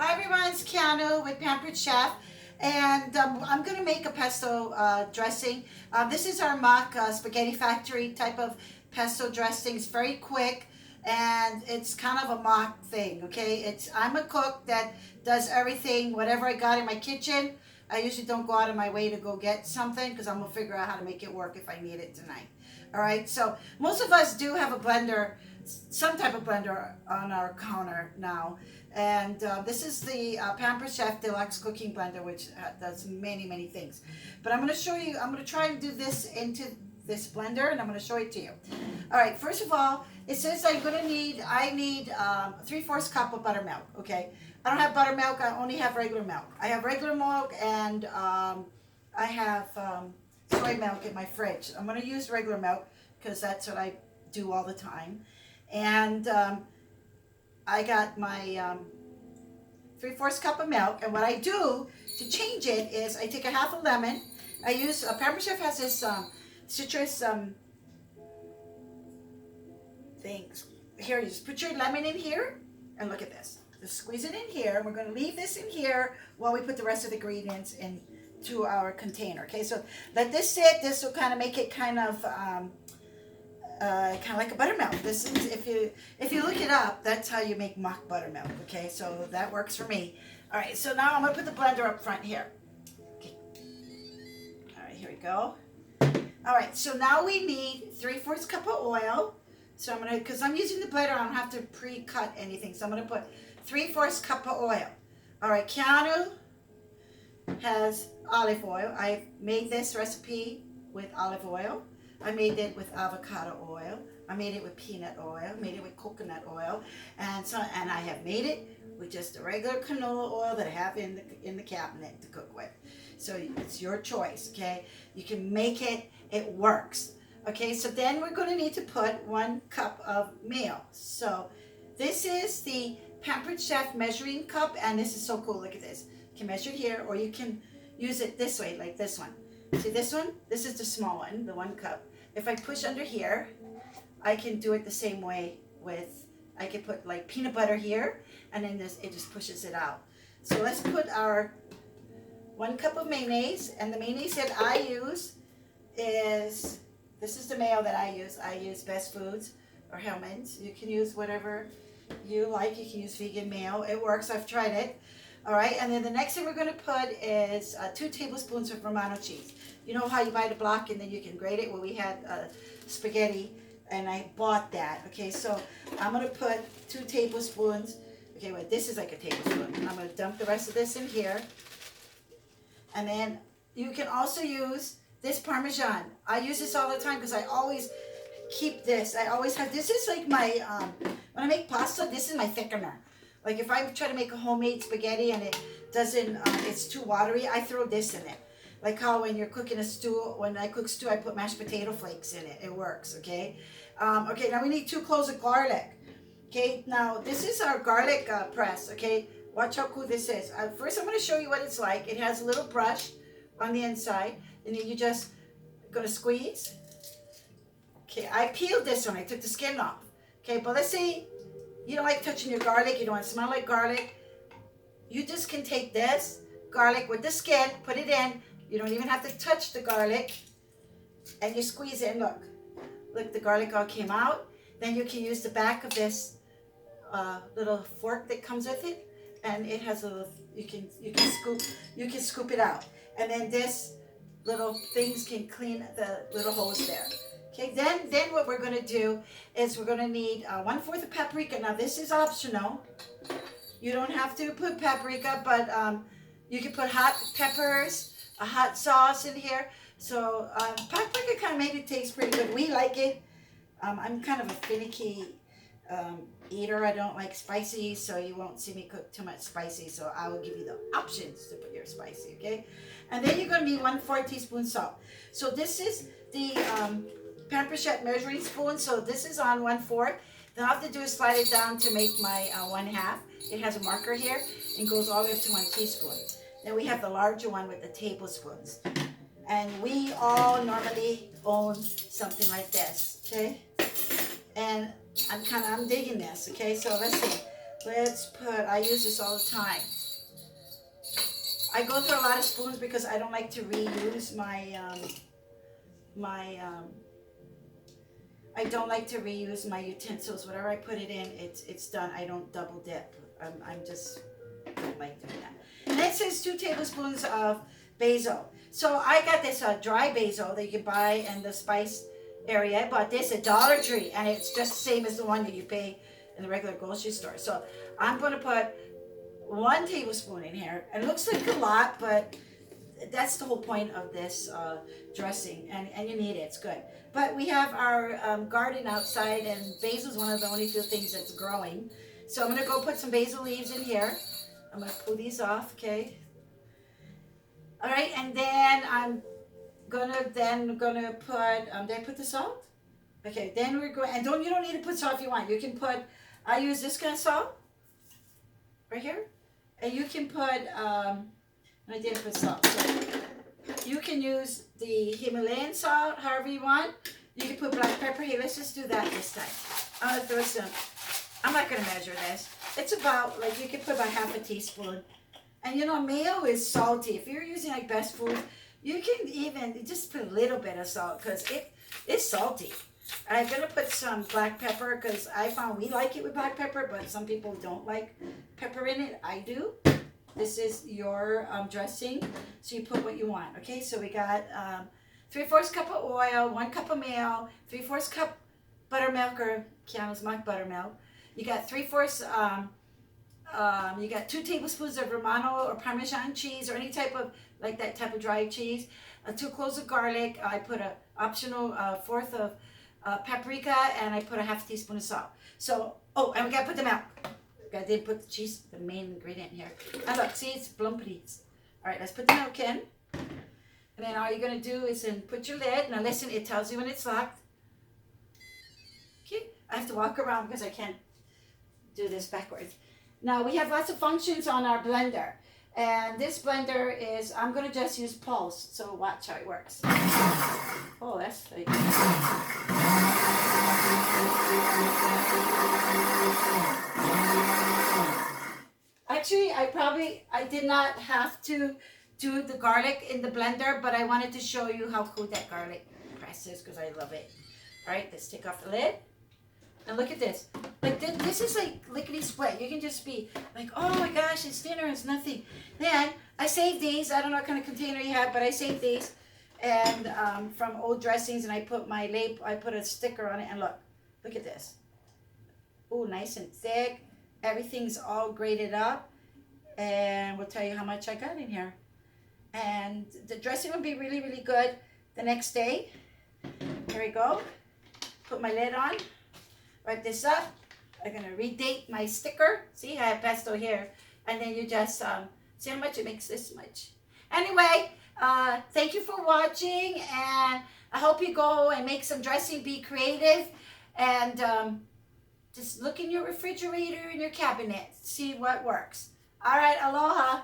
Hi everyone, it's Keanu with Pampered Chef, and I'm going to make a pesto dressing. This is our mock spaghetti factory type of pesto dressing. It's very quick, and it's kind of a mock thing. Okay, I'm a cook that does everything, whatever I got in my kitchen. I usually don't go out of my way to go get something because I'm gonna figure out how to make it work if I need it tonight. All right, so most of us do have a blender, some type of blender on our counter now. And this is the Pampered Chef Deluxe Cooking Blender, which does many things. But I'm going to show you, I'm going to try and do this into this blender, and I'm going to show it to you. All right, first of all, it says I need 3/4 cup of buttermilk, okay? I don't have buttermilk, I only have regular milk. I have regular milk, and I have soy milk in my fridge. I'm going to use regular milk because that's what I do all the time. And I got my 3/4 cup of milk, and what I do to change it is I take a half a lemon. I use Pampered Chef has this citrus things. Here, you just put your lemon in here, and look at this. Just squeeze it in here. We're going to leave this in here while we put the rest of the ingredients into our container. Okay, so let this sit. This will kind of make it kind of like a buttermilk. This is, if you look it up, that's how you make mock buttermilk. Okay, so that works for me. All right, so now I'm gonna put the blender up front here. Okay. All right, here we go. All right, so now we need 3/4 cup of oil. So I'm gonna, because I'm using the blender, I don't have to pre-cut anything. So I'm gonna put 3/4 cup of oil. All right, Keanu has olive oil. I made this recipe with olive oil. I made it with avocado oil. I made it with peanut oil. Made it with coconut oil, and I have made it with just a regular canola oil that I have in the cabinet to cook with. So it's your choice. Okay, you can make it. It works. Okay, so then we're going to need to put 1 cup of meal. So this is the Pampered Chef measuring cup, and this is so cool. Look at this. You can measure it here, or you can use it this way, like this one. See this one? This is the small one, the 1 cup. If I push under here, I can do it the same way with, I can put like peanut butter here, and then it just pushes it out. So let's put our 1 cup of mayonnaise, and the mayonnaise that I use is, this is the mayo that I use. I use Best Foods or Hellmann's. You can use whatever you like. You can use vegan mayo. It works. I've tried it. All right, and then the next thing we're going to put is 2 tablespoons of Romano cheese. You know how you buy the block and then you can grate it? Well, we had spaghetti, and I bought that. Okay, so I'm going to put 2 tablespoons. Okay, wait, this is like a tablespoon. I'm going to dump the rest of this in here. And then you can also use this Parmesan. I use this all the time because I always keep this. I always have, this is like my, when I make pasta, this is my thickener. Like if I try to make a homemade spaghetti and it doesn't, it's too watery, I throw this in it. Like how when you're cooking a stew, when I cook stew, I put mashed potato flakes in it. It works, okay? Okay, now we need 2 cloves of garlic. Okay, now this is our garlic press, okay? Watch how cool this is. First, I'm going to show you what it's like. It has a little brush on the inside, and then you just going to squeeze. Okay, I peeled this one. I took the skin off. Okay, but let's say you don't like touching your garlic, you don't want to smell like garlic. You just can take this garlic with the skin, put it in. You don't even have to touch the garlic, and you squeeze it, and look, the garlic all came out. Then you can use the back of this little fork that comes with it, and it has a little, you can scoop it out. And then this little things can clean the little holes there. Okay, then what we're going to do is we're going to need 1/4 of paprika. Now this is optional. You don't have to put paprika, but you can put hot peppers, a hot sauce in here. So paprika kind of made it taste pretty good. We like it. I'm kind of a finicky eater. I don't like spicy, so you won't see me cook too much spicy. So I will give you the options to put your spicy, okay? And then you're going to need 1/4 teaspoon salt. So this is the Pampered Chef measuring spoon. So this is on 1/4. Then all I have to do is slide it down to make my 1/2. It has a marker here and goes all the way up to 1 teaspoon. Then we have the larger one with the tablespoons. And we all normally own something like this, okay? And I'm digging this, okay? So let's see. Let's put, I use this all the time. I go through a lot of spoons because I don't like to reuse I don't like to reuse my utensils. Whatever I put it in, it's done. I don't double dip. I'm just don't like doing that. And it says 2 tablespoons of basil. So I got this dry basil that you can buy in the spice area. I bought this at Dollar Tree, and it's just the same as the one that you pay in the regular grocery store. So I'm going to put 1 tablespoon in here. It looks like a lot, but that's the whole point of this dressing, and you need it. It's good. But we have our garden outside, and basil is one of the only few things that's growing. So I'm going to go put some basil leaves in here. I'm going to pull these off, okay? All right, and then I'm gonna put, did I put the salt? Okay, then we're going, and you don't need to put salt if you want. You can put, I use this kind of salt, right here. And you can put, I didn't put salt, so you can use the Himalayan salt, however you want. You can put black pepper. Hey, let's just do that this time. I'm gonna throw some, I'm not gonna measure this. It's about, like, you can put about half a teaspoon. And you know, mayo is salty. If you're using like Best Food, you can even just put a little bit of salt because it's salty. I'm gonna put some black pepper because I found we like it with black pepper, but some people don't like pepper in it. I do. This is your dressing, so you put what you want. Okay, so we got 3/4 cup of oil, 1 cup of mayo, 3/4 cup buttermilk or Kiana's mock buttermilk. You got 3/4 you got 2 tablespoons of Romano or Parmesan cheese or any type of, like that type of dry cheese. 2 cloves of garlic. I put an optional 1/4 of paprika, and I put a half teaspoon of salt. So, oh, and we gotta put the milk. I didn't put the cheese, the main ingredient here. And look, see, it's plumpedies. All right, let's put the milk in. And then all you're gonna do is then put your lid. Now listen, it tells you when it's locked. Okay, I have to walk around because I can't do this backwards. Now we have lots of functions on our blender, and this blender is, I'm going to just use pulse, so watch how it works. Oh, that's like... Actually, I did not have to do the garlic in the blender, but I wanted to show you how cool that garlic press is because I love it. All right, let's take off the lid. And look at this. Like, this is like lickety split. You can just be like, oh my gosh, it's dinner, it's nothing. Then I saved these. I don't know what kind of container you have, but I saved these, and from old dressings, and I put my label, I put a sticker on it, and look at this. Oh, nice and thick. Everything's all grated up, and we'll tell you how much I got in here. And the dressing will be really, really good the next day. Here we go. Put my lid on. Wipe this up. I'm going to redate my sticker. See, I have pesto here. And then you just see how much it makes this much. Anyway, thank you for watching. And I hope you go and make some dressing. Be creative. And just look in your refrigerator and your cabinet. See what works. All right, aloha.